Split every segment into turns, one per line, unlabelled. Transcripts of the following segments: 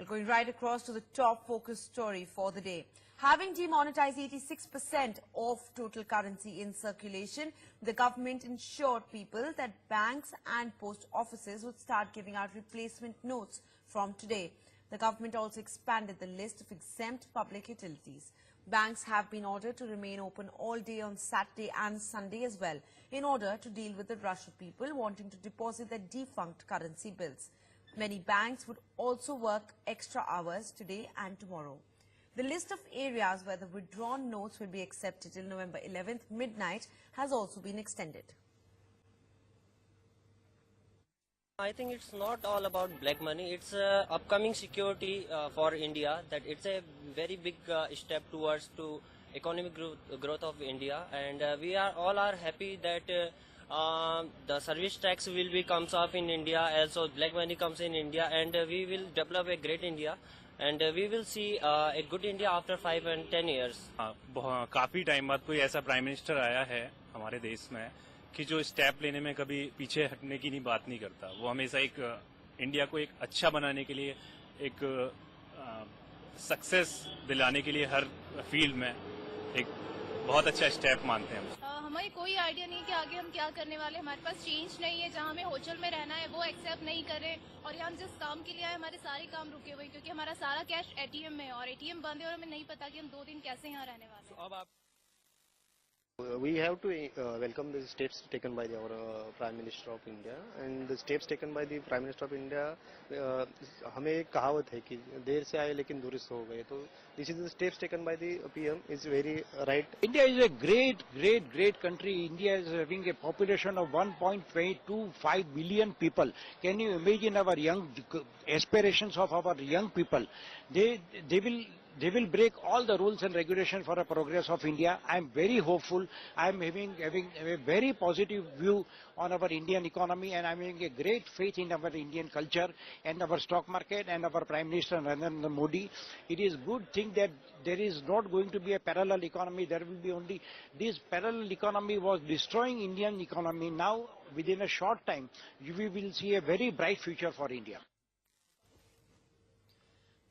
going right across to the top focus story for the day. Having demonetized 86% of total currency in circulation, the government ensured people that banks and post offices would start giving out replacement notes from today. The government also expanded the list of exempt public utilities. Banks have been ordered to remain open all day on Saturday and Sunday as well, in order to deal with the rush of people wanting to deposit their defunct currency bills. Many banks would also work extra hours today and tomorrow. The list of areas where the withdrawn notes will be accepted till November 11th midnight has also been extended.
I think it's not all about black money. It's upcoming security for India. That it's a very big step towards to economic growth of India, and we are all happy that the service tax will be comes off in India. Also, black money comes in India, and we will develop a great India. And we will see a good India after 5 and 10 years.
काफी time बाद कोई ऐसा prime minister आया है हमारे देश में कि जो स्टेप लेने में कभी पीछे हटने की नहीं बात नहीं करता। वो हमेशा एक इंडिया को एक अच्छा बनाने के लिए, एक सक्सेस दिलाने के लिए हर फील्ड में एक बहुत अच्छा स्टेप मानते हैं।
हमें कोई आइडिया नहीं कि आगे हम क्या करने वाले। हमारे पास चेंज नहीं है। जहाँ हमें होटल में रहना है वो एक्सेप्ट नहीं कर रहे, और यहाँ हम जिस काम के लिए आए हमारे सारे काम रुके हुए, क्योंकि हमारा सारा कैश एटीएम में है और एटीएम बंद है, और हमें नहीं पता कि हम 2 दिन कैसे यहाँ रहने वाले हैं।
अब आप
We have to welcome the steps taken by our Prime Minister of India, and the steps taken by the Prime Minister of India. हमें एक कहावत है कि देर से आए लेकिन दुरुस्त हो गए, तो this is the steps taken by the PM is very right.
India is a great country. India is having a population of 1.25 billion people. Can you imagine our young aspirations of our young people? They will break all the rules and regulations for the progress of India. I am very hopeful. I am having a very positive view on our Indian economy, and I am having a great faith in our Indian culture and our stock market and our Prime Minister Narendra Modi. It is good thing that there is not going to be a parallel economy. There will be only this parallel economy was destroying Indian economy. Now, within a short time, we will see a very bright future for India.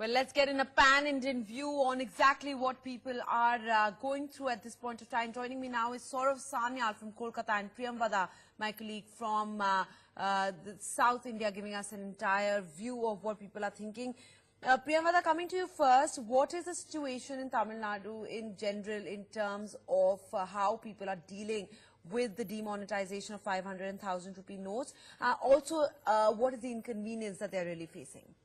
Well, let's get in a pan-Indian view on exactly what people are going through at this point of time. Joining me now is Saurav Sanyal from Kolkata and Priyam Vada, my colleague from the South India, giving us an entire view of what people are thinking. Priyam Vada, coming to you first, what is the situation in Tamil Nadu in general in terms of how people are dealing with the demonetization of 500 and 1,000 rupee notes? Also, what is the inconvenience that they're really facing?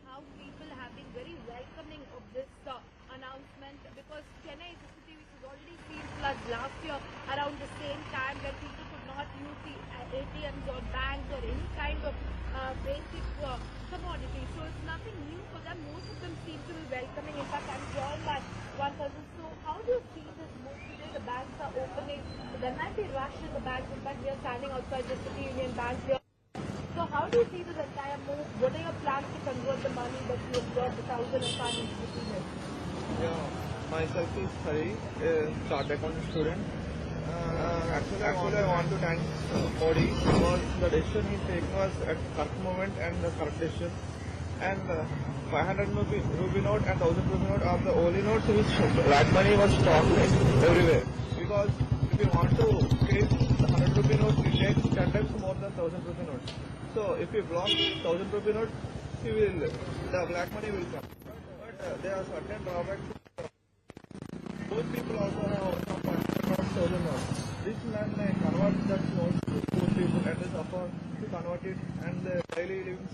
How people have been very welcoming of this announcement, because Chennai is a city which has already seen floods last year around the same time, where people could not use the ATMs or banks or any kind of basic commodity. So it's nothing new for them. Most of them seem to be welcoming. In fact, I'm joined by one person. So how do you see this move today? The banks are opening. So there might be rush in the banks. In fact, we are standing outside the City Union Bank here. So how do you see this entire move? What are your plans to convert the money that you have got, the 1,000 and 500 rupees?
Yeah, myself is Hari, a chartered accountant student. Actually, I want to thank Modi for the decision he taken was at correct moment and the correct decision. And 500 rupee note and 1,000 rupee note are the only notes which black money was stocked everywhere. Because if you want to take the 100 rupee note, it takes 10 times more than 1,000 rupee note. So if you block 1,000 rupee note, the black money will come. But there are certain drawbacks. Those people also have some 1,000 notes. This man may convert that notes to poor people and is afford to convert it, and the daily living.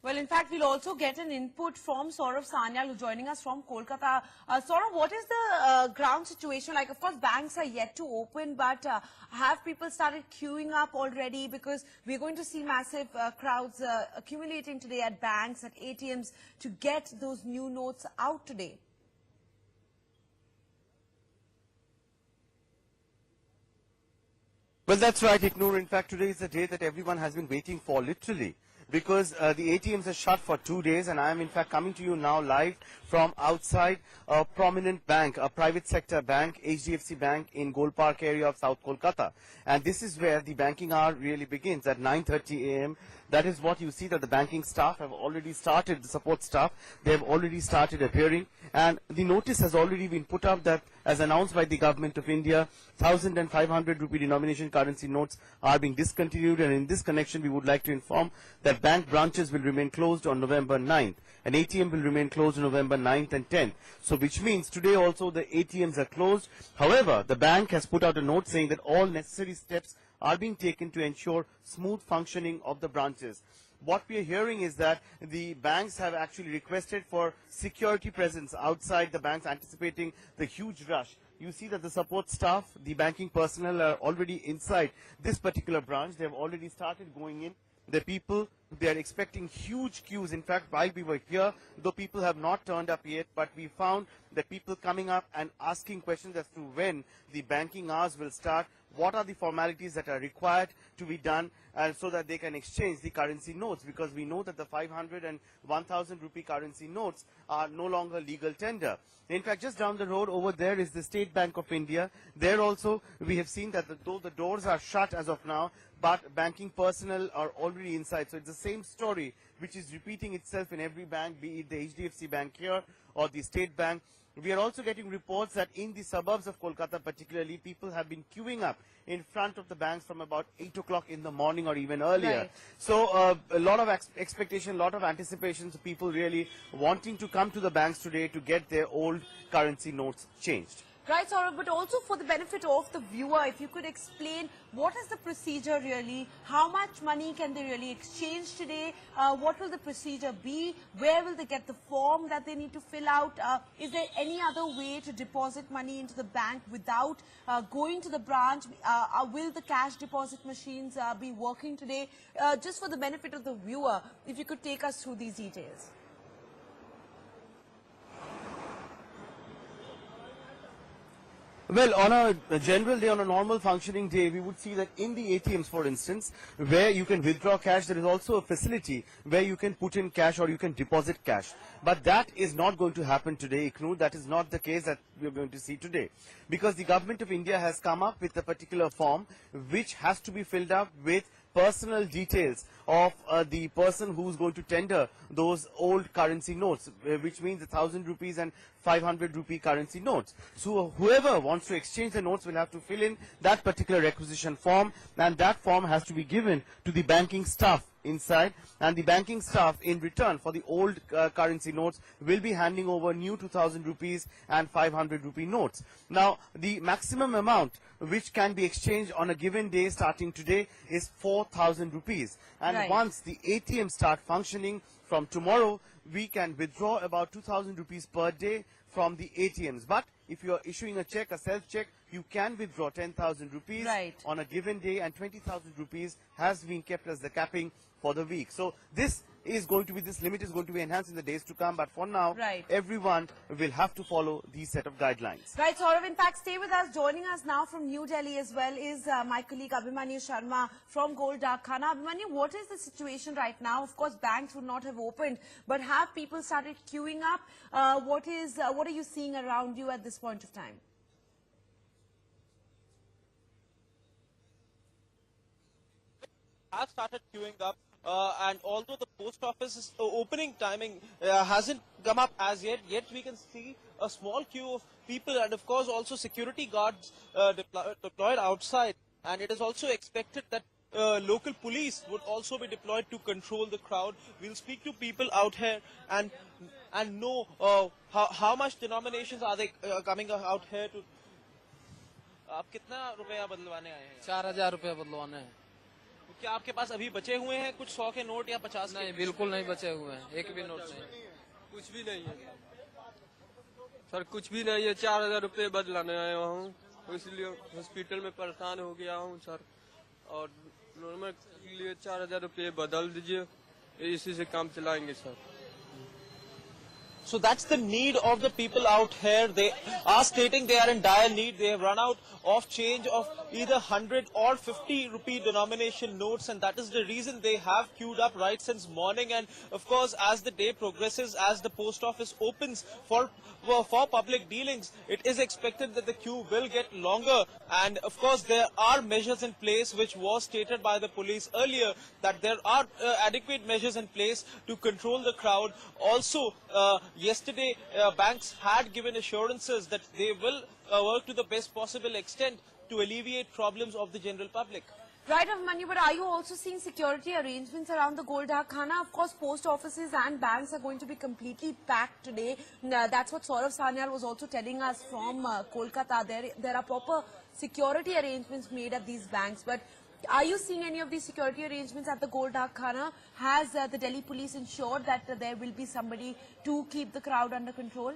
Well, in fact, we'll also get an input from Saurav Sanyal, who's joining us from Kolkata. Saurav, what is the ground situation like? Of course, banks are yet to open, but have people started queuing up already? Because we're going to see massive crowds accumulating today at banks, at ATMs, to get those new notes out today.
Well, that's right, Ignore. In fact, today is the day that everyone has been waiting for, literally. because the ATMs are shut for 2 days, and I am in fact coming to you now live from outside a prominent bank, a private sector bank, HDFC Bank in Gold Park area of South Kolkata. And this is where the banking hour really begins at 9:30 a.m. That is what you see, that the banking staff have already started, the support staff, they have already started appearing, and the notice has already been put up that, as announced by the Government of India, 1,000 and 500 rupee denomination currency notes are being discontinued, and in this connection we would like to inform that bank branches will remain closed on November 9th. An ATM will remain closed on November 9th and 10th. So which means today also the ATMs are closed. However, the bank has put out a note saying that all necessary steps are being taken to ensure smooth functioning of the branches. What we are hearing is that the banks have actually requested for security presence outside the banks, anticipating the huge rush. You see that the support staff, the banking personnel are already inside this particular branch. They have already started going in. The people, they are expecting huge queues. In fact, while we were here, though people have not turned up yet, but we found that people coming up and asking questions as to when the banking hours will start, what are the formalities that are required to be done, so that they can exchange the currency notes, because we know that the 500 and 1,000 rupee currency notes are no longer legal tender. In fact, just down the road over there is the State Bank of India. There also we have seen that though the doors are shut as of now, but banking personnel are already inside. So it's the same story which is repeating itself in every bank, be it the HDFC Bank here or the State Bank. We are also getting reports that in the suburbs of Kolkata particularly, people have been queuing up in front of the banks from about 8 o'clock in the morning or even earlier.
Right.
So a lot of expectation, a lot of anticipation, so people really wanting to come to the banks today to get their old currency notes changed.
Right, Saurabh, but also for the benefit of the viewer, if you could explain what is the procedure really, how much money can they really exchange today, what will the procedure be, where will they get the form that they need to fill out, is there any other way to deposit money into the bank without going to the branch, will the cash deposit machines be working today, just for the benefit of the viewer, if you could take us through these details.
Well, on a general day, on a normal functioning day, we would see that in the ATMs, for instance, where you can withdraw cash, there is also a facility where you can put in cash or you can deposit cash. But that is not going to happen today, Iknu. That is not the case that we are going to see today. Because the Government of India has come up with a particular form which has to be filled up with personal details of the person who's going to tender those old currency notes, which means 1,000 rupees and 500 rupee currency notes. So whoever wants to exchange the notes will have to fill in that particular requisition form, and that form has to be given to the banking staff inside, and the banking staff in return for the old currency notes will be handing over new 2,000 rupees and 500 rupee notes. Now, the maximum amount which can be exchanged on a given day starting today is 4,000 rupees. And
Right.
once the ATMs start functioning from tomorrow, we can withdraw about 2,000 rupees per day from the ATMs. But if you are issuing a check, a self-check, you can withdraw 10,000 rupees
Right.
on a given day, and 20,000 rupees has been kept as the capping for the week. So this limit is going to be enhanced in the days to come, but for now,
Right.
everyone will have to follow these set of guidelines.
Right, Saurav, in fact, stay with us. Joining us now from New Delhi as well is my colleague Abhimanyu Sharma from Gold Khana. Abhimanyu, what is the situation right now? Of course, banks would not have opened, but have people started queuing up? What are you seeing around you at this point of time?
Have started queuing up, and although the post office's opening timing hasn't come up as yet we can see a small queue of people, and of course also security guards deployed outside, and it is also expected that local police would also be deployed to control the crowd. We'll speak to people out here and know how much denominations are they coming out here to. आप कितना रुपया बदलवाने आए हैं?
4,000 रुपया बदलवाने हैं।
क्या आपके पास अभी बचे हुए हैं कुछ 100 के नोट या 50 के?
नहीं, बिल्कुल नहीं बचे हुए हैं, एक भी नोट नहीं,
कुछ भी नहीं है सर, कुछ भी नहीं है। 4,000 रुपये बदलाने आया हूँ, इसलिए हॉस्पिटल में परेशान हो गया हूँ सर, और नॉर्मल के लिए 4,000 रुपये बदल दीजिए, इसी से काम चलाएंगे sir.
So that's the need of the people out here. They are stating they are in dire need. They have run out of change of either 100 or 50 rupee denomination notes, and that is the reason they have queued up right since morning. And of course, as the day progresses, as the post office opens for public dealings, it is expected that the queue will get longer. And of course, there are measures in place, which was stated by the police earlier, that there are adequate measures in place to control the crowd. Also, yesterday, banks had given assurances that they will work to the best possible extent to alleviate problems of the general public.
Right, Abhimanyu, but are you also seeing security arrangements around the Gold Dak Khana? Of course, post offices and banks are going to be completely packed today. That's what Saurav Sanyal was also telling us from Kolkata. There are proper security arrangements made at these banks. But are you seeing any of these security arrangements at the Gold Dak Khana? Has the Delhi police ensured that there will be somebody to keep the crowd under control?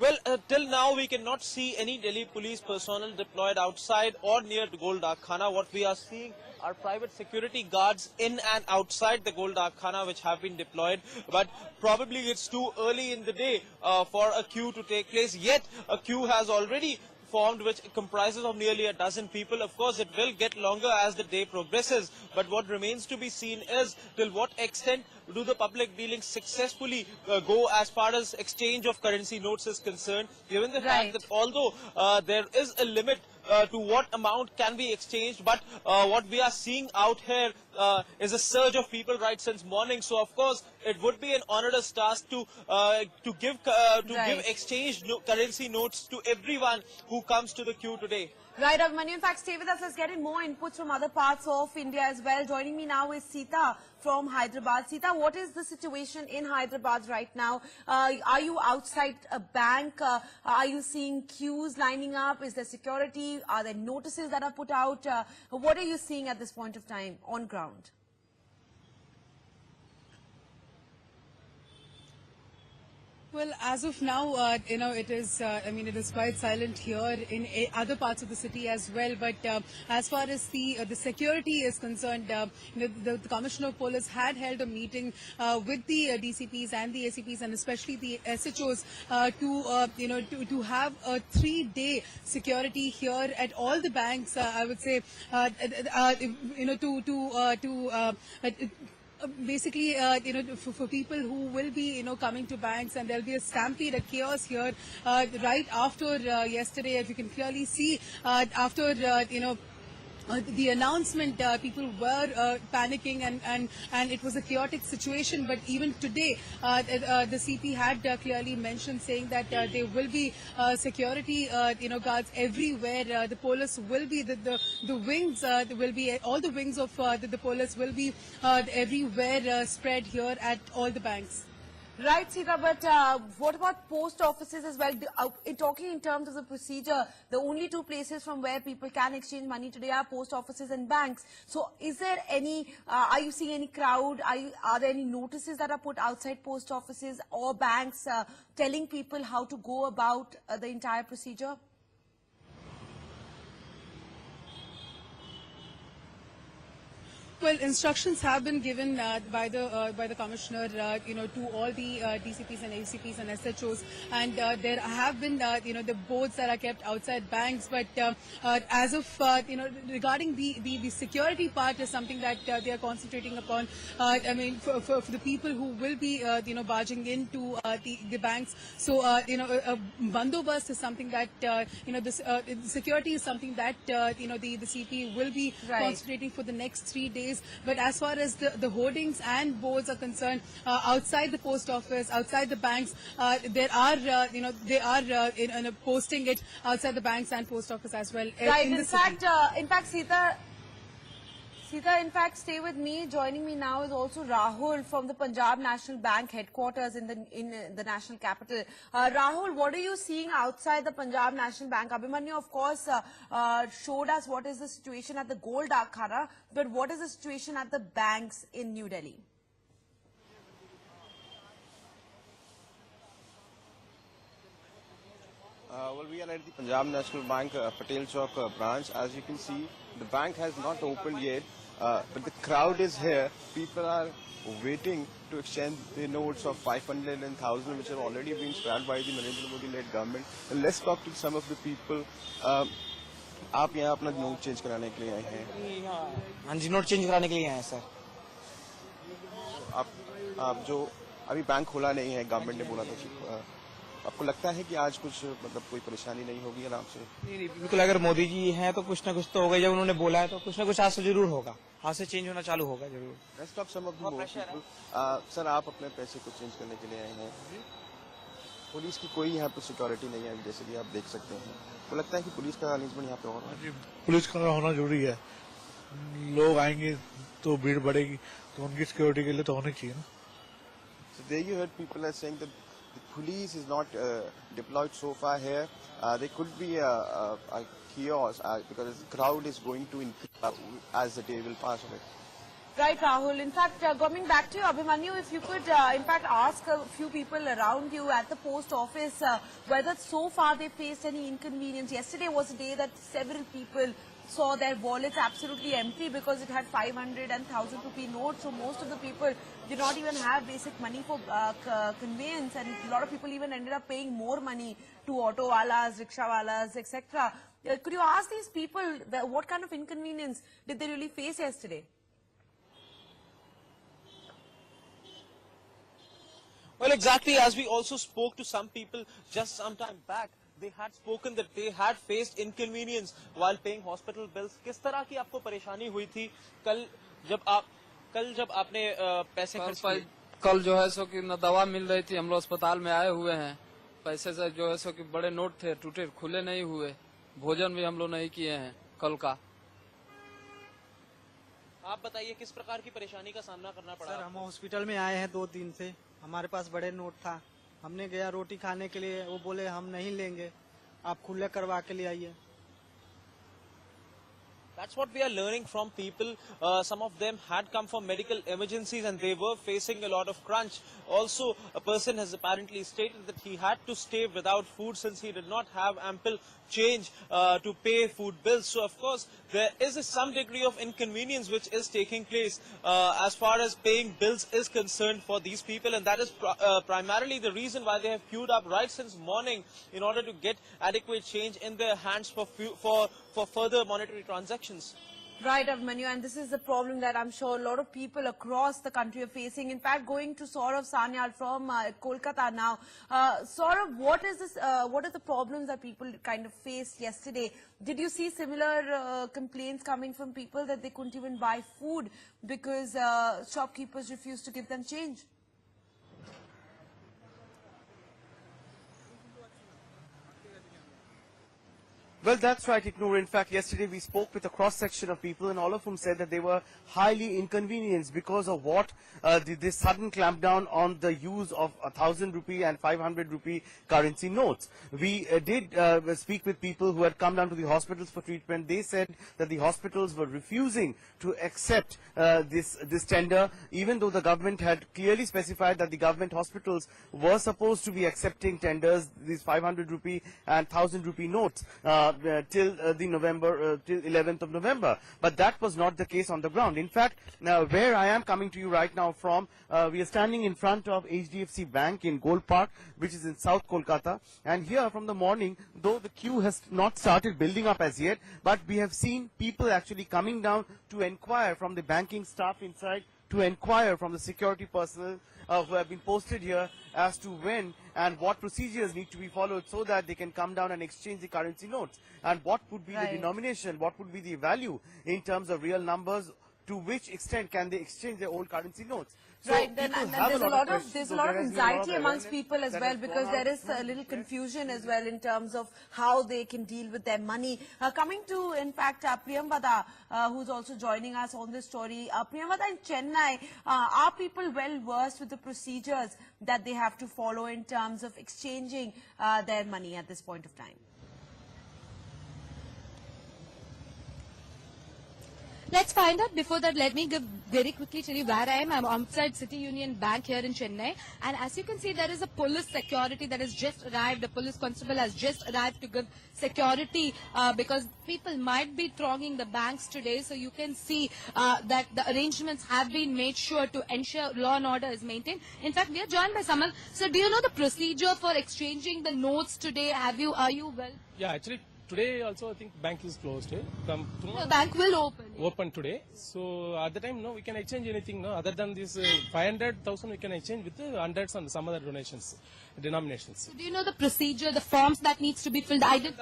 Well, till now we cannot see any Delhi police personnel deployed outside or near the Gold Dak Khana. What we are seeing are private security guards in and outside the Gold Dak Khana, which have been deployed. But probably it's too early in the day for a queue to take place. Yet a queue has already formed, which comprises of nearly a dozen people. Of course, it will get longer as the day progresses, but what remains to be seen is till what extent do the public dealings successfully go as far as exchange of currency notes is concerned, given the fact that although there is a limit to what amount can be exchanged, but what we are seeing out here is a surge of people right since morning. So of course it would be an onerous task to give exchange currency notes to everyone who comes to the queue today.
Right, Abhimanyu. In fact, stay with us. Let's get in more inputs from other parts of India as well. Joining me now is Sita from Hyderabad. Sita, what is the situation in Hyderabad right now? Are you outside a bank? Are you seeing queues lining up? Is there security? Are there notices that are put out? What are you seeing at this point of time on ground?
Well, as of now, it is, it is quite silent here in other parts of the city as well. But as far as the security is concerned, the Commissioner of Police had held a meeting with the DCPs and the ACPs and especially the SHOs to have a 3-day security here at all the banks. I would say, basically, for people who will be, coming to banks, and there'll be a stampede, a chaos here right after yesterday, as you can clearly see, after, the announcement, people were panicking and it was a chaotic situation. But even today, the CP had clearly mentioned, saying that there will be security, guards everywhere. The police will be the wings, will be all the wings of the police will be everywhere spread here at all the banks.
Right, Sita, but what about post offices as well? Talking in terms of the procedure, the only two places from where people can exchange money today are post offices and banks. So is there any, are you seeing any crowd? Are there any notices that are put outside post offices or banks telling people how to go about the entire procedure?
Well, instructions have been given by the commissioner, to all the DCPs and ACPs and SHOs, and there have been, the boards that are kept outside banks. But as of, regarding the security part is something that they are concentrating upon. For the people who will be, barging into the banks. So, bandobast is something that, security is something that, the CP will be concentrating for the next 3 days. But as far as the hoardings and boards are concerned, outside the post office, outside the banks, they are posting it outside the banks and post office as well.
Right. In fact, Sita, in fact, stay with me. Joining me now is also Rahul from the Punjab National Bank headquarters in the national capital. Rahul, what are you seeing outside the Punjab National Bank? Abhimanyu, of course, showed us what is the situation at the Gold Dak Khana, but what is the situation at the banks in New Delhi?
Well, we are at the Punjab National Bank Patel Chowk branch. As you can see, the bank has not opened yet. but the crowd is here. People are waiting to exchange the notes of 500 and 1000 which have already been scrapped by the Narendra Modi-led government. And let's talk to some of the people. आप यहाँ अपना note change कराने के लिए आए हैं?
हाँ जी, note change कराने के लिए आए हैं सर।
आप जो अभी बैंक खोला नहीं है, गवर्नमेंट ने बोला था कि आपको लगता है कि आज कुछ मतलब कोई परेशानी नहीं होगी आराम से?
नहीं, बिल्कुल। अगर मोदी जी हैं तो कुछ ना कुछ तो होगा। जब उन्होंने बोला है तो कुछ ना कुछ आज से जरूर होगा, आज से चेंज होना चालू होगा जरूर।
Let's talk some of the more people. Sir, आप अपने पैसे को चेंज करने के लिए आए हैं। पुलिस की कोई यहाँ पे सिक्योरिटी नहीं है, जैसे कि आप देख सकते हैं। तो लगता है कि पुलिस का अरेंजमेंट यहाँ पे होगा?
पुलिस का होना जरूरी है। लोग आएंगे तो भीड़ बढ़ेगी, तो उनकी सिक्योरिटी के लिए तो होनी चाहिए ना।
So there you heard people are saying that the police is not deployed so far here. There could be a chaos because the crowd is going to increase as the day will pass away.
Right, Rahul. In fact, coming back to you, Abhimanyu, if you could, in fact, ask a few people around you at the post office whether so far they faced any inconvenience. Yesterday was a day that several people saw their wallets absolutely empty because it had 500 and 1000 rupee notes. So most of the people did not even have basic money for conveyance, and a lot of people even ended up paying more money to auto walas, rickshaw walas, etc. Could you ask these people what kind of inconvenience did they really face yesterday?
Well, exactly, as we also spoke to some people just some time back, they had spoken that they had faced inconvenience while paying hospital bills. किस तरह की आपको परेशानी हुई थी कल जब आपने पैसे खर्च किए?
कल जो है सो कि न दवा मिल रही थी, हम लोग अस्पताल में आए हुए हैं। पैसे से जो है सो कि बड़े नोट थे, टूटे खुले नहीं हुए। भोजन भी हम लोग नहीं किए हैं कल का।
आप बताइए किस प्रकार की परेशानी का सामना करना पड़ा?
सर, हम हॉस्पिटल में आए हैं 2 दिन से। हमारे पास बड़े नोट था, हमने गया रोटी खाने के लिए, वो बोले हम नहीं लेंगे, आप खुले करवा के ले आइए।
That's what we are learning from people. Some of them had come for medical emergencies and they were facing a lot of crunch. Also, a person has apparently stated that he had to stay without food since he did not have ample change to pay food bills. So, of course, there is some degree of inconvenience which is taking place as far as paying bills is concerned for these people, and that is primarily the reason why they have queued up right since morning in order to get adequate change in their hands for further monetary transactions.
Right, Abhimanyu, and this is the problem that I'm sure a lot of people across the country are facing. In fact, going to Saurav Sanyal from Kolkata now. Saurav, what are the problems that people kind of faced yesterday? Did you see similar complaints coming from people that they couldn't even buy food because shopkeepers refused to give them change?
Well, that's right, Ignore. In fact, yesterday we spoke with a cross-section of people and all of whom said that they were highly inconvenienced because of what this sudden clampdown on the use of 1,000 rupee and 500 rupee currency notes. We did speak with people who had come down to the hospitals for treatment. They said that the hospitals were refusing to accept this tender, even though the government had clearly specified that the government hospitals were supposed to be accepting tenders, these 500 rupee and 1,000 rupee notes. Till 11th of November. But that was not the case on the ground. In fact, now where I am coming to you right now from, we are standing in front of HDFC Bank in Gold Park, which is in South Kolkata. And here from the morning, though the queue has not started building up as yet, but we have seen people actually coming down to inquire from the banking staff inside, to inquire from the security personnel who have been posted here as to when and what procedures need to be followed so that they can come down and exchange the currency notes, and what would be the denomination, what would be the value in terms of real numbers, to which extent can they exchange their old currency notes. So
right, and there's a lot of anxiety amongst people as well, because there is a little confusion as well in terms of how they can deal with their money. Coming to, in fact, Priyamvada, who's also joining us on this story. Priyamvada, in Chennai, are people well versed with the procedures that they have to follow in terms of exchanging their money at this point of time?
Let's find out. Before that, let me very quickly tell you where I am. I'm outside City Union Bank here in Chennai. And as you can see, there is a police security that has just arrived. The police constable has just arrived to give security because people might be thronging the banks today. So you can see that the arrangements have been made sure to ensure law and order is maintained. In fact, we are joined by someone. So do you know the procedure for exchanging the notes today? Are you well?
Yeah, actually today also I think bank is closed. From tomorrow,
The bank will open.
open today. So at the time, no, we can exchange anything. No, other than this 500,000, we can exchange with hundreds and some other donations, denominations.
So do you know the procedure, the forms that needs to be filled?
I don't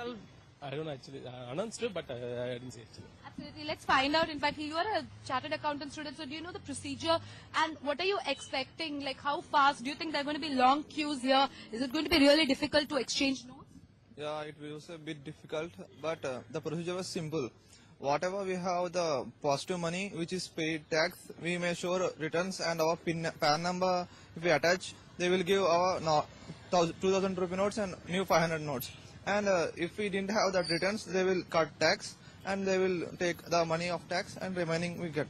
know actually announced it, but I didn't see actually.
Absolutely. Let's find out. In fact, you are a chartered accountant student, so do you know the procedure and what are you expecting? Like how fast? Do you think there are going to be long queues here? Is it going to be really difficult to exchange notes?
Yeah, it was a bit difficult, but the procedure was simple. Whatever we have the positive money which is paid tax, we may show returns and our PAN number if we attach, they will give our 2000 rupee notes and new 500 notes. And if we didn't have that returns, they will cut tax and they will take the money of tax and remaining we get.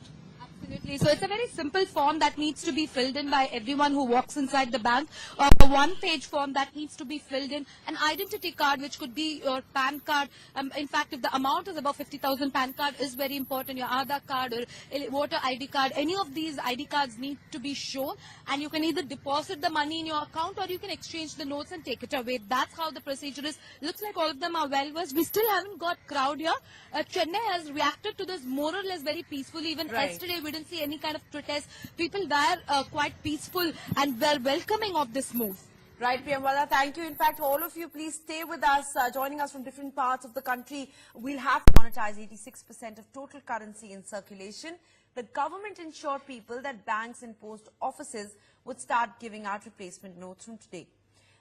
Absolutely. So it's a very simple form that needs to be filled in by everyone who walks inside the bank. A one-page form that needs to be filled in. An identity card, which could be your PAN card. In fact, if the amount is above 50,000, PAN card is very important. Your Aadhaar card or voter ID card. Any of these ID cards need to be shown. And you can either deposit the money in your account or you can exchange the notes and take it away. That's how the procedure is. Looks like all of them are well versed. We still haven't got crowd here. Chennai has reacted to this more or less very peacefully. Even yesterday, we didn't see any kind of protest. People there are quite peaceful and were welcoming of this move.
Right, Priyamvada, thank you. In fact, all of you, please stay with us, joining us from different parts of the country. We'll have to monetize 86% of total currency in circulation. The government ensured people that banks and post offices would start giving out replacement notes from today.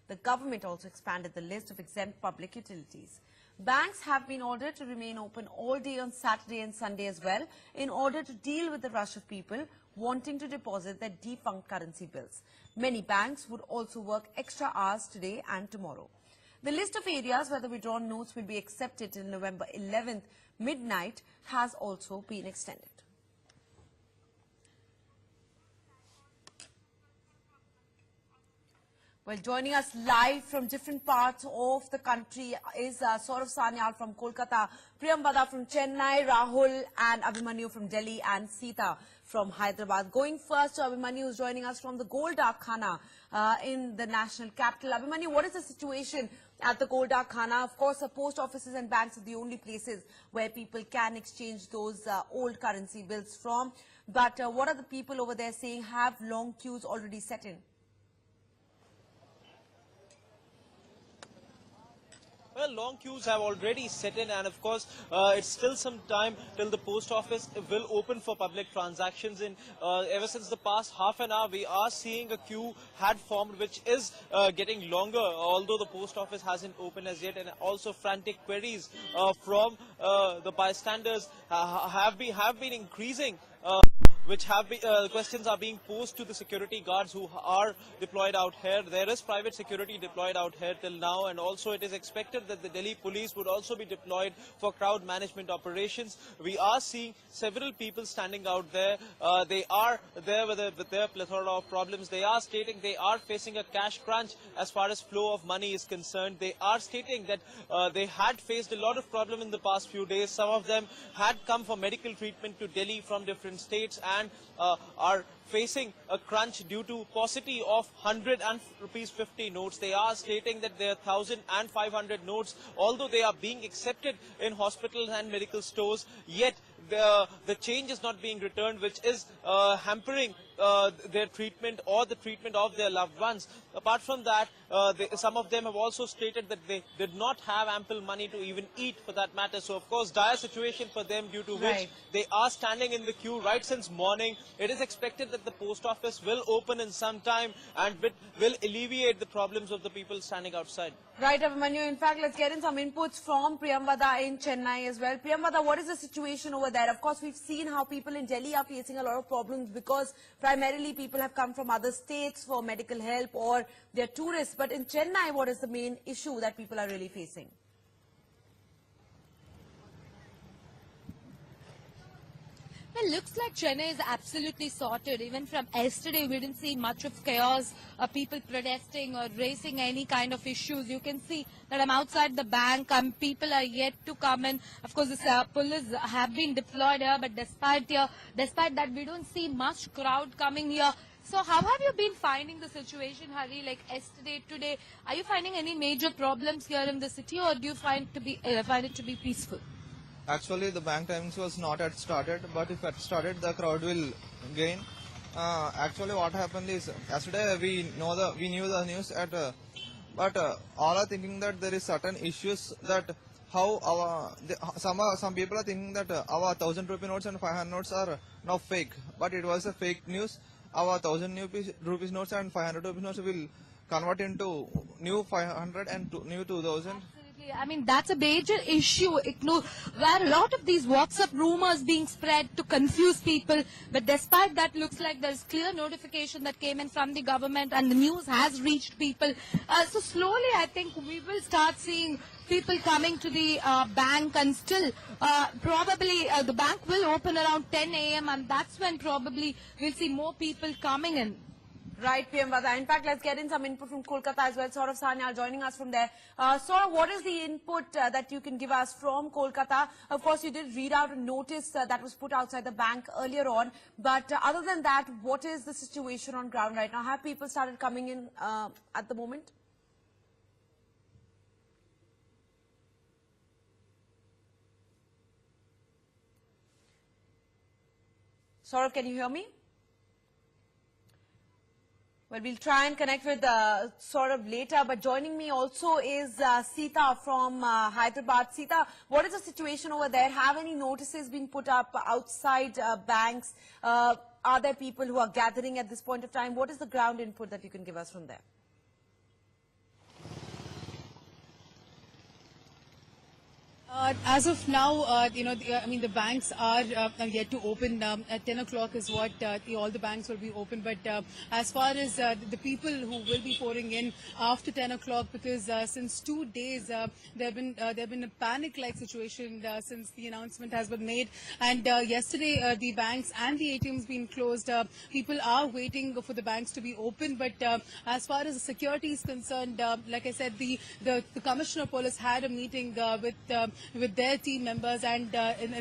The government also expanded the list of exempt public utilities. Banks have been ordered to remain open all day on Saturday and Sunday as well in order to deal with the rush of people wanting to deposit their defunct currency bills. Many banks would also work extra hours today and tomorrow. The list of areas where the withdrawn notes will be accepted till November 11th midnight has also been extended. Well, joining us live from different parts of the country is Saurav Sanyal from Kolkata, Priyamvada from Chennai, Rahul and Abhimanyu from Delhi and Sita from Hyderabad. Going first to Abhimanyu, who's joining us from the Gold Dark Khana in the national capital. Abhimanyu, what is the situation at the Gold Dark Khana? Of course, the post offices and banks are the only places where people can exchange those old currency bills from. But what are the people over there saying? Have long queues already set in?
Well, long queues have already set in, and of course, it's still some time till the post office will open for public transactions. Ever since the past half an hour, we are seeing a queue had formed, which is getting longer, although the post office hasn't opened as yet, and also frantic queries from the bystanders have been increasing. Which have been, questions are being posed to the security guards who are deployed out here. There is private security deployed out here till now, and also it is expected that the Delhi police would also be deployed for crowd management operations. We are seeing several people standing out there. They are there with their plethora of problems. They are stating they are facing a cash crunch as far as flow of money is concerned. They are stating that they had faced a lot of problem in the past few days. Some of them had come for medical treatment to Delhi from different states and are facing a crunch due to paucity of 100 and rupees 50 notes. They are stating that their 1,000 and 500 notes, although they are being accepted in hospitals and medical stores, yet the change is not being returned, which is hampering their treatment or the treatment of their loved ones. Apart from that, some of them have also stated that they did not have ample money to even eat for that matter. So, of course, dire situation for them, due to which they are standing in the queue right since morning. It is expected that the post office will open in some time and will alleviate the problems of the people standing outside.
Right, Abhimanyu. In fact, let's get in some inputs from Priyamvada in Chennai as well. Priyamvada, what is the situation over there? Of course, we've seen how people in Delhi are facing a lot of problems because primarily people have come from other states for medical help or they're tourists. But in Chennai, what is the main issue that people are really facing?
Well, looks like Chennai is absolutely sorted. Even from yesterday, we didn't see much of chaos, people protesting or raising any kind of issues. You can see that I'm outside the bank. People are yet to come in. Of course, the police have been deployed here, but despite that, we don't see much crowd coming here. So how have you been finding the situation, Hari, like yesterday, today? Are you finding any major problems here in the city, or do you find it to be peaceful?
Actually, the bank timings was not yet started, but if it started, the crowd will gain. Actually, what happened is yesterday we knew the news but all are thinking that there is certain issues that how some people are thinking that our 1,000 rupee notes and 500 notes are now fake, but it was a fake news. Our 1,000 rupees notes and 500 rupees notes will convert into new 500 and new 2,000.
I mean, that's a major issue where a lot of these WhatsApp rumors being spread to confuse people. But despite that, looks like there's clear notification that came in from the government and the news has reached people. So slowly, I think we will start seeing people coming to the bank, and still probably the bank will open around 10 a.m. and that's when probably we'll see more people coming in.
Right, PM Vada. In fact, let's get in some input from Kolkata as well. Saurav Sanyal joining us from there. Saurav, what is the input that you can give us from Kolkata? Of course, you did read out a notice that was put outside the bank earlier on. But other than that, what is the situation on ground right now? Have people started coming in at the moment? Saurav, can you hear me? Well, we'll try and connect with Saurav later, but joining me also is Sita from Hyderabad. Sita, what is the situation over there? Have any notices been put up outside banks? Are there people who are gathering at this point of time? What is the ground input that you can give us from there?
As of now, the banks are yet to open. At 10 o'clock is what all the banks will be open. But as far as the people who will be pouring in after 10 o'clock, because since 2 days there have been a panic-like situation since the announcement has been made. And yesterday the banks and the ATMs been closed. People are waiting for the banks to be open. But as far as the security is concerned, like I said, the Commissioner of Police had a meeting with their team members, and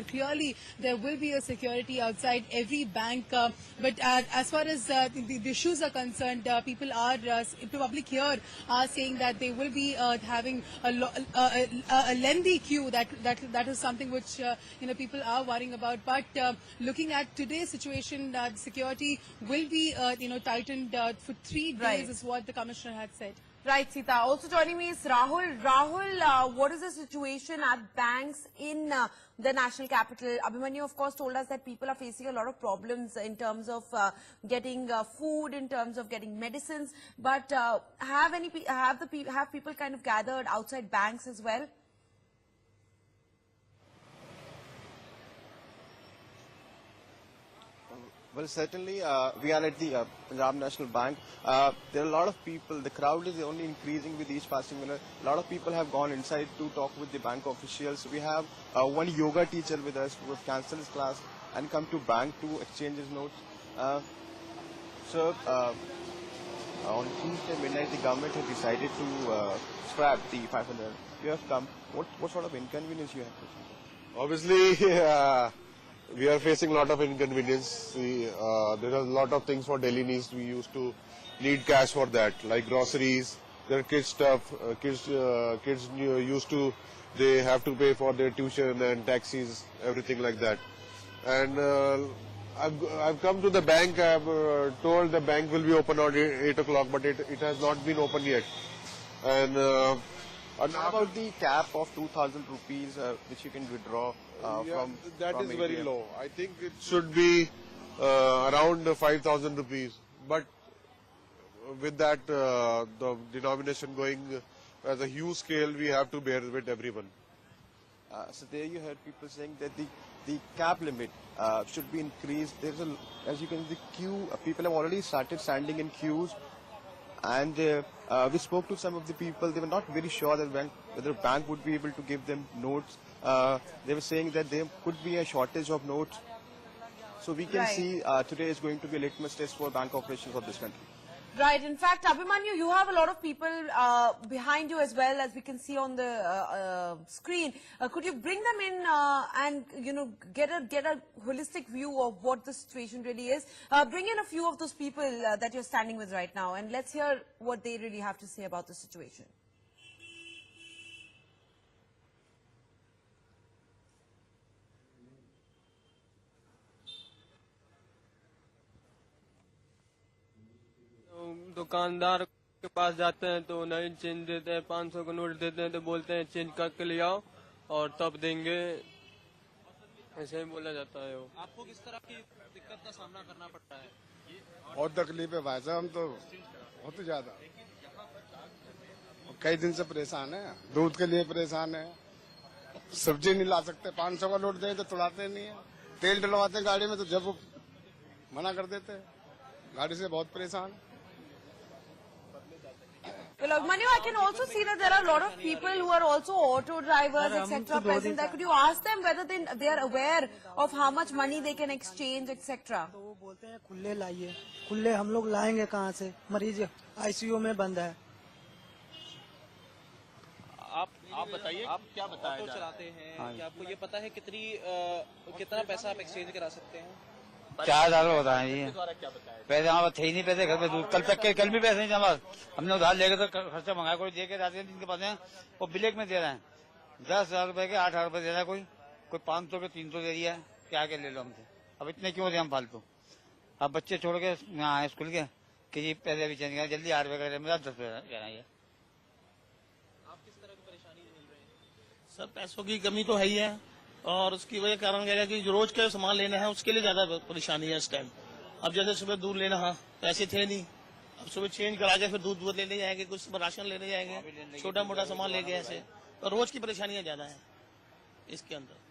clearly there will be a security outside every bank. But as far as the issues are concerned, people are public here are saying that they will be having a lengthy queue. That is something which people are worrying about. But looking at today's situation, security will be tightened for 3 days,
Right.
is what the Commissioner had said.
Right, Sita. Also joining me is Rahul. Rahul, what is the situation at banks in the national capital? Abhimanyu, of course, told us that people are facing a lot of problems in terms of getting food, in terms of getting medicines. But have people kind of gathered outside banks as well?
Well, certainly we are at the Punjab National Bank. There are a lot of people. The crowd is only increasing with each passing minute. A lot of people have gone inside to talk with the bank officials. We have one yoga teacher with us who have cancelled his class and come to bank to exchange his notes. On Tuesday midnight, the government has decided to scrap the 500. You have come. What sort of inconvenience you have faced?
Obviously, we are facing a lot of inconvenience. There are a lot of things for daily needs. We used to need cash for that, like groceries. There are kids stuff. Kids used to, they have to pay for their tuition and taxis, everything like that. And I've come to the bank. I've told the bank will be open on 8 o'clock, but it has not been open yet. And
how about the cap of 2,000 rupees which you can withdraw from
that is
ATM?
very low. I think it should be around 5,000 rupees. But with that, the denomination going as a huge scale, we have to bear with everyone.
So there you heard people saying that the cap limit should be increased. There's as you can see, the queue. People have already started standing in queues. And we spoke to some of the people. They were not very sure that whether a bank would be able to give them notes. They were saying that there could be a shortage of notes. So we can
Right.
see today is going to be a litmus test for bank operations of this country.
Right. In fact, Abhimanyu, you have a lot of people behind you as well, as we can see on the screen. Could you bring them in and get a holistic view of what the situation really is? Bring in a few of those people that you're standing with right now, and let's hear what they really have to say about the situation.
दुकानदार के पास जाते हैं तो नहीं change देते हैं, 500 का note देते हैं तो बोलते हैं चेंज करके ले आओ और तब देंगे, ऐसे ही बोला जाता है। वो
आपको किस तरह की दिक्कत का सामना करना पड़ता है?
बहुत तकलीफ है भाई साहब, हम तो बहुत ज्यादा कई दिन से परेशान है, दूध के लिए परेशान है, सब्जी नहीं ला सकते, 500 का नोट दे तो तुड़ाते नहीं है, तेल डलवाते गाड़ी में तो जब वो मना कर देते हैं, गाड़ी से बहुत परेशान।
Well, Abhimanyu, I can also see that there are a lot of people who are also auto drivers, etc. present there. Could you ask them whether they are aware of how much money they can exchange, etc.?
तो वो बोलते हैं खुले लाइए, खुले हम लोग लाएंगे कहाँ से, मरीज आईसीयू में बंद है।
आप बताइए, आप क्या बताएं? ऑटो चलाते हैं, क्या आपको ये पता है कितना पैसा आप एक्सचेंज करा सकते हैं?
4,000 होता है ये।
क्या बताया?
पैसे हमारे थे ही नहीं, पैसे घर पे दूध कल भी पैसे नहीं जमा, हमने उधार लेके तो खर्चा मंगाया, कोई दे के जाते हैं जिनके पास है वो ब्लैक में दे रहे हैं, 10,000 रुपए के 8,000 रुपए दे रहा है, कोई 500 के 300 दे दिया है, क्या के ले लो हमसे, अब इतने क्यों दे हम फालतू। अब बच्चे छोड़ के यहाँ है स्कूल के कि जी पैसे अभी चेंज करें जल्दी, 8 रुपए का मेरा 10 रुपए कह रहा है।
आप किस तरह की परेशानी झेल रहे हैं?
सर पैसों की कमी तो है ही है, और उसकी वजह कारण क्या है कि रोज के सामान लेना है उसके लिए ज्यादा परेशानी है इस टाइम। अब जैसे सुबह दूध लेना, हाँ पैसे थे नहीं, अब सुबह चेंज करा के फिर दूध लेने जाएंगे, कुछ राशन लेने जाएंगे, छोटा मोटा सामान लेके ऐसे, तो रोज की परेशानियां ज्यादा है इसके अंदर।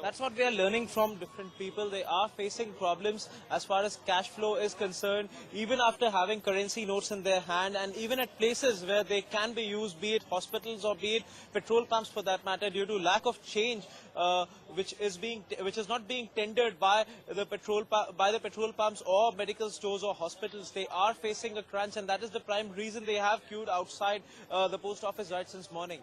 That's what we are learning from different people. They are facing problems as far as cash flow is concerned, even after having currency notes in their hand, and even at places where they can be used, be it hospitals or be it petrol pumps for that matter, due to lack of change, which is not being tendered by the petrol pumps or medical stores or hospitals. They are facing a crunch, and that is the prime reason they have queued outside the post office right since morning.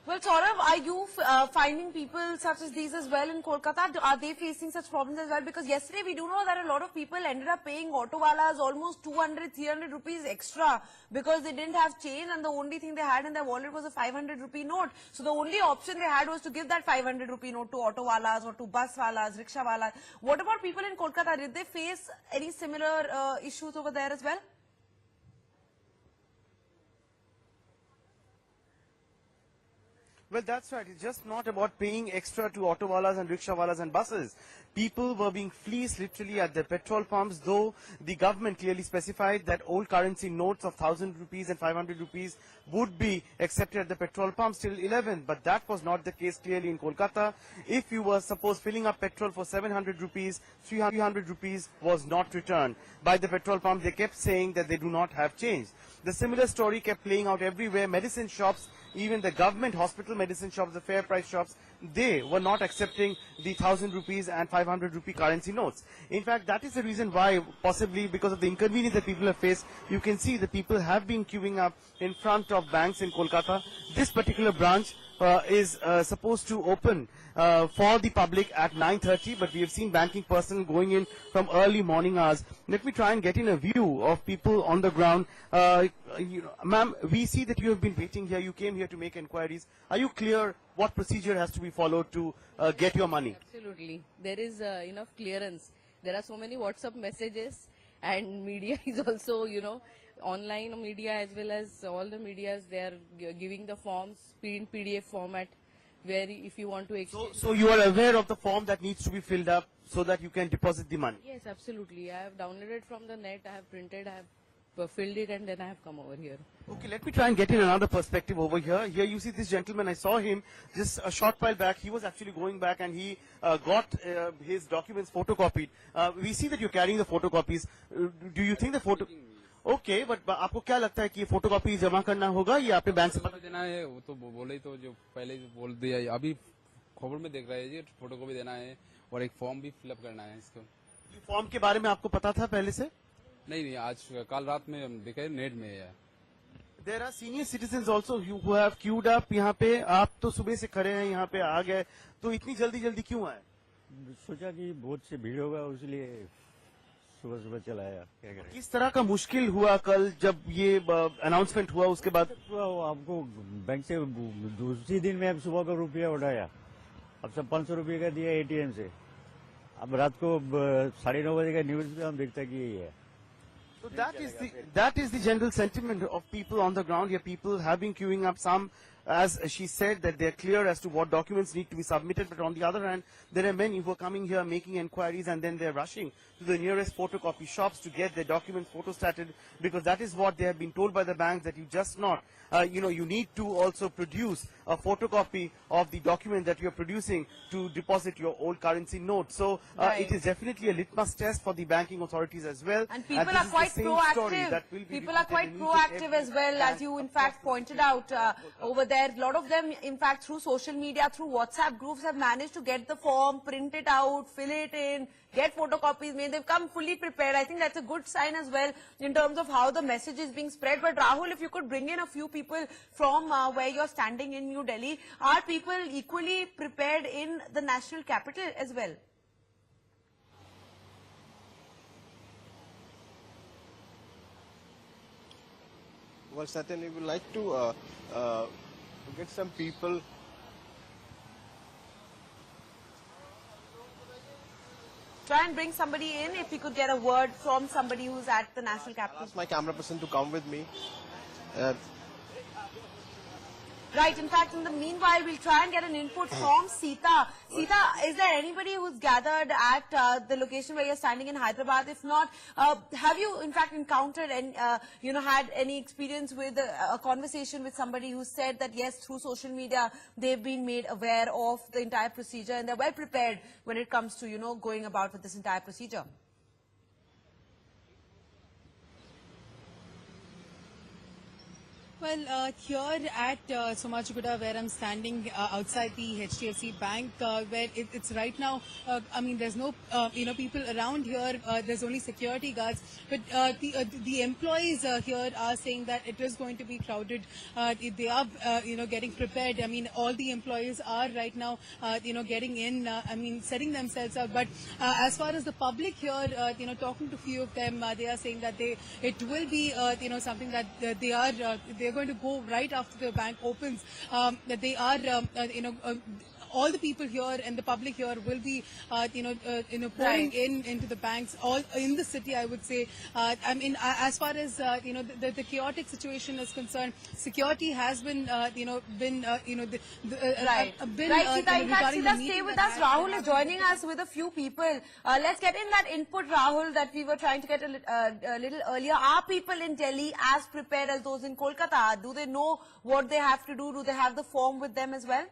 Well, Saurav, are you finding people such as these as well in Kolkata? Are they facing such problems as well? Because yesterday we do know that a lot of people ended up paying autowalas almost 200, 300 rupees extra because they didn't have change, and the only thing they had in their wallet was a 500 rupee note. So the only option they had was to give that 500 rupee note to autowalas or to buswalas, rickshawalas. What about people in Kolkata? Did they face any similar issues over there as well?
Well, that's right. It's just not about paying extra to autowalas and rickshawalas and buses. People were being fleeced literally at the petrol pumps, though the government clearly specified that old currency notes of 1,000 rupees and 500 rupees would be accepted at the petrol pumps till 11. But that was not the case clearly in Kolkata. If you were suppose filling up petrol for 700 rupees, 300 rupees was not returned by the petrol pump. They kept saying that they do not have change. The similar story kept playing out everywhere. Medicine shops, even the government hospital medicine shops, the fair price shops, they were not accepting the 1,000 rupees and 500 rupee currency notes. In fact, that is the reason why, possibly because of the inconvenience that people have faced, you can see the people have been queuing up in front of banks in Kolkata. This particular branch is supposed to open for the public at 9:30, but we have seen banking personnel going in from early morning hours. Let me try and get in a view of people on the ground. Ma'am, we see that you have been waiting here. You came here to make inquiries. Are you clear what procedure has to be followed to get your money?
Absolutely. There is enough clearance. There are so many WhatsApp messages, and media is also, online media as well as all the medias, they are giving the forms in PDF format, where if you want to exchange.
So you are aware of the form that needs to be filled up so that you can deposit the money?
Yes, absolutely. I have downloaded from the net, I have printed, I have filled it, and then I have come over here.
Okay, let me try and get in another perspective over here. Here you see this gentleman, I saw him just a short while back. He was actually going back and he got his documents photocopied. We see that you're carrying the photocopies. Do you think the photo... Okay, but आपको क्या लगता है कि ये photocopy जमा करना होगा या आपने बैंक से
देना है? वो तो बोले तो जो पहले बोल दिया, अभी खबर में देख रहे हैं जी फोटोकॉपी देना है,
और एक फॉर्म भी फिलअप करना है इसको।
ये फॉर्म के बारे में आपको पता था पहले से?
नहीं, आज कल रात में हम देखे नेट में है।
There are senior citizens also who have queued up यहाँ पे। आप तो सुबह से खड़े हैं यहाँ पे आ गए, तो इतनी जल्दी क्यों आए?
सोचा कि बहुत से भीड़ होगा, इसलिए सुबह चला आया। क्या करें?
किस तरह का मुश्किल हुआ कल जब ये अनाउंसमेंट हुआ उसके बाद?
आपको बैंक से दूसरी दिन में अब सुबह का रुपया उठाया, अब सब 500 रुपये का दिया ATM से। अब रात को 9:30 बजे का न्यूज में हम देखते कि यही है।
So that is the general sentiment of people on the ground here. People have been queuing up. Some, as she said, that they're clear as to what documents need to be submitted. But on the other hand, there are many who are coming here making inquiries and then they're rushing to the nearest photocopy shops to get their documents photostated, because that is what they have been told by the banks, that you just not, you need to also produce a photocopy of the document that you're producing to deposit your old currency note. So it is definitely a litmus test for the banking authorities as well.
And people are quite proactive. People are quite proactive as well, as you in fact pointed out over there. A lot of them, in fact, through social media, through WhatsApp groups, have managed to get the form, print it out, fill it in, get photocopies made. They've come fully prepared. I think that's a good sign as well in terms of how the message is being spread. But Rahul, if you could bring in a few people from where you're standing in New Delhi, are people equally prepared in the national capital as well?
Well, certainly we would like to get some people.
Try and bring somebody in, if we could get a word from somebody who's at the national capital.
Ask my camera person to come with me.
Right, in fact, in the meanwhile, we'll try and get an input from Sita. Sita, is there anybody who's gathered at the location where you're standing in Hyderabad? If not, have you in fact encountered and, had any experience with a conversation with somebody who said that yes, through social media, they've been made aware of the entire procedure and they're well prepared when it comes to, going about with this entire procedure?
Well, here at Somachguda, where I'm standing outside the HDFC Bank, where it's right now, there's no, people around here. There's only security guards. But the employees here are saying that it is going to be crowded. They are, getting prepared. All the employees are right now, getting in, setting themselves up. But as far as the public here, talking to a few of them, they are saying that it will be, something that they're going to go right after the bank opens. That they are, all the people here and the public here will be, pouring into the banks, all in the city, I would say. As far as the chaotic situation is concerned, security has been,
Right, Sita. In fact, Sita, stay with us. Rahul is joining us with a few people. Let's get in that input, Rahul, that we were trying to get a little earlier. Are people in Delhi as prepared as those in Kolkata? Do they know what they have to do? Do they have the form with them as well?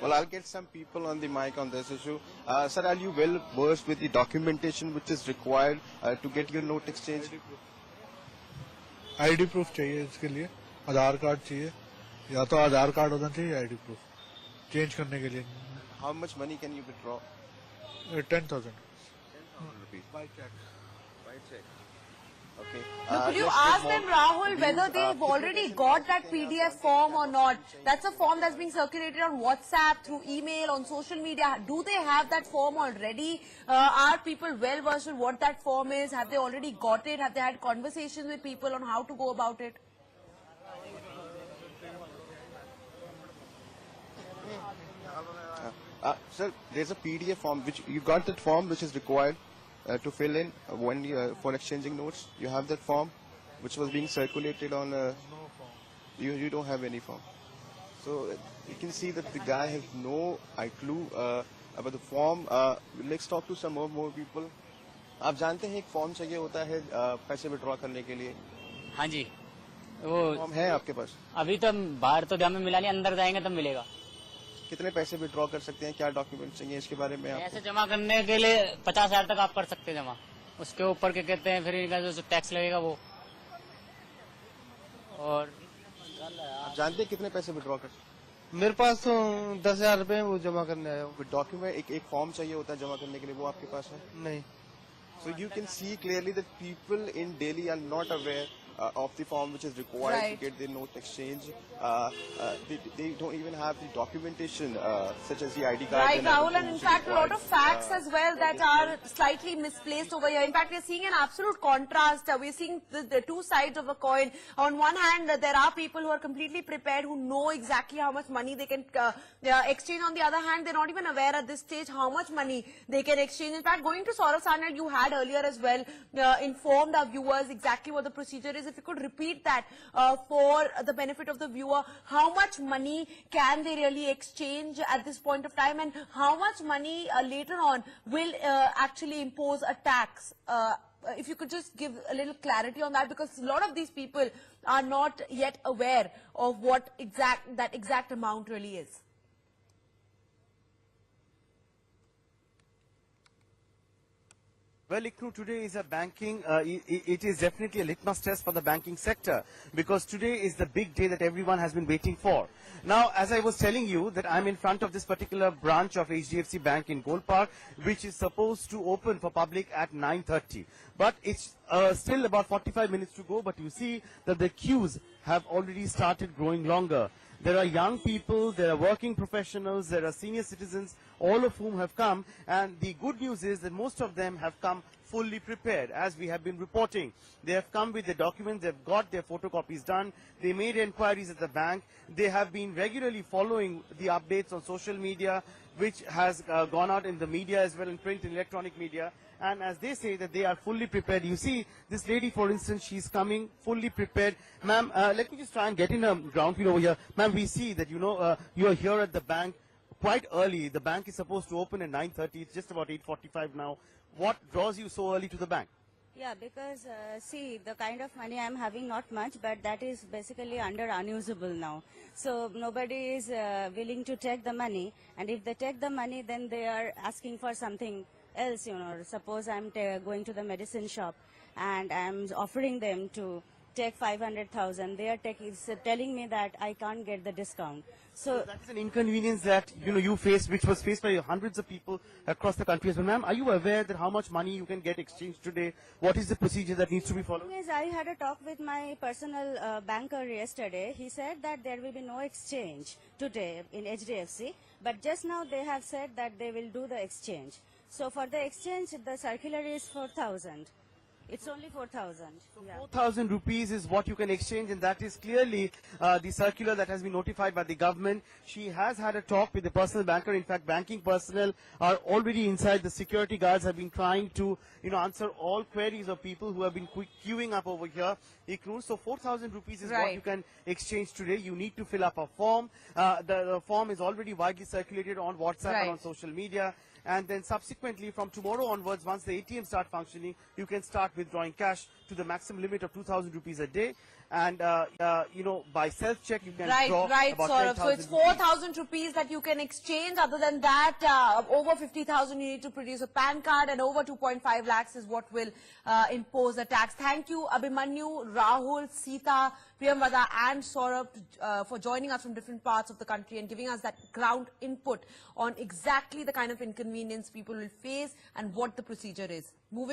Well, I'll get some people on the mic on this issue. Sir, are you well versed with the documentation which is required to get your note exchange?
ID proof चाहिए इसके लिए, आधार card चाहिए, या तो आधार card होना चाहिए ID proof change करने के लिए.
How much money can you withdraw?
10,000
rupees.
By check.
By check. Okay.
Could you ask them, Rahul, whether they've already got that PDF form or not? That's a form that's being circulated on WhatsApp, through email, on social media. Do they have that form already? Are people well versed with what that form is? Have they already got it? Have they had conversations with people on how to go about it?
Sir, there's a PDF form which you got that form which is required to fill in when you, for exchanging notes. You have that form which was being circulated on. No form. You don't have any form. So you can see that the guy has no clue about the form. Let's talk to some more people. आप जानते हैं एक form चाहिए होता है पैसे withdraw करने के लिए?
हाँ जी, वो
फॉर्म है आपके पास?
अभी तो बाहर तो हमें मिला नहीं, अंदर जाएंगे तब मिलेगा.
कितने पैसे विड्रॉ कर सकते हैं, क्या डॉक्यूमेंट चाहिए इसके बारे में?
पैसे जमा करने के लिए 50,000 तक आप कर सकते हैं जमा. उसके ऊपर क्या कहते हैं फिर इनका जो टैक्स लगेगा वो. और
जानते हैं कितने पैसे विड्रॉ कर?
मेरे पास तो 10,000 रुपए वो जमा करने आया हूँ।
डॉक्यूमेंट एक फॉर्म चाहिए होता है जमा करने के लिए, वो आपके पास है?
नहीं।
So you can see clearly that people in Delhi are not aware of the form which is required to get their note exchange. They don't even have the documentation such as the ID card.
Right, Rahul, and in fact a lot of facts as well that are slightly misplaced over here. In fact, we're seeing an absolute contrast. We're seeing the two sides of a coin. On one hand, there are people who are completely prepared, who know exactly how much money they can exchange. On the other hand, they're not even aware at this stage how much money they can exchange. In fact, going to Saurav Sanal, you had earlier as well informed our viewers exactly what the procedure is. If you could repeat that for the benefit of the viewer, how much money can they really exchange at this point of time, and how much money later on will actually impose a tax? If you could just give a little clarity on that, because a lot of these people are not yet aware of what that exact amount really is.
Well, Ikru, today is a banking, it is definitely a litmus test for the banking sector, because today is the big day that everyone has been waiting for. Now, as I was telling you, that I'm in front of this particular branch of HDFC Bank in Gold Park, which is supposed to open for public at 9:30. But it's still about 45 minutes to go, but you see that the queues have already started growing longer. There are young people, there are working professionals, there are senior citizens, all of whom have come, and the good news is that most of them have come fully prepared, as we have been reporting. They have come with their documents, they've got their photocopies done, they made inquiries at the bank, they have been regularly following the updates on social media, which has gone out in the media as well, in print and electronic media. And as they say that they are fully prepared. You see, this lady, for instance, she's coming fully prepared. Ma'am, let me just try and get in a ground feel over here. Ma'am, we see that, you know, you are here at the bank quite early. The bank is supposed to open at 9:30. It's just about 8:45 now. What draws you so early to the bank?
Yeah, because see, the kind of money I'm having, not much, but that is basically under unusable now. So nobody is willing to take the money, and if they take the money, then they are asking for something else, you know. Suppose I'm going to the medicine shop and I'm offering them to take 500,000. They are telling me that I can't get the discount. So
that is an inconvenience that, you know, you faced, which was faced by hundreds of people across the country as well. Ma'am, are you aware that how much money you can get exchanged today? What is the procedure that needs to be followed?
Yes, I had a talk with my personal banker yesterday. He said that there will be no exchange today in HDFC, but just now they have said that they will do the exchange. So for the exchange, the circular is 4,000. It's only 4,000.
So 4,000 rupees is what you can exchange, and that is clearly the circular that has been notified by the government. She has had a talk with the personal banker. In fact, banking personnel are already inside. The security guards have been trying to, you know, answer all queries of people who have been queuing up over here. So 4,000 rupees is what you can exchange today. You need to fill up a form. The form is already widely circulated on WhatsApp and on social media. And then subsequently, from tomorrow onwards, once the ATMs start functioning, you can start withdrawing cash to the maximum limit of 2,000 rupees a day. And, you know, by self-check, you can draw about 10,000
So it's 4,000 rupees that you can exchange. Other than that, over 50,000 you need to produce a PAN card, and over 2.5 lakhs is what will impose a tax. Thank you, Abhimanyu, Rahul, Sita, Priyamvada and Saurabh for joining us from different parts of the country and giving us that ground input on exactly the kind of inconvenience people will face and what the procedure is. Moving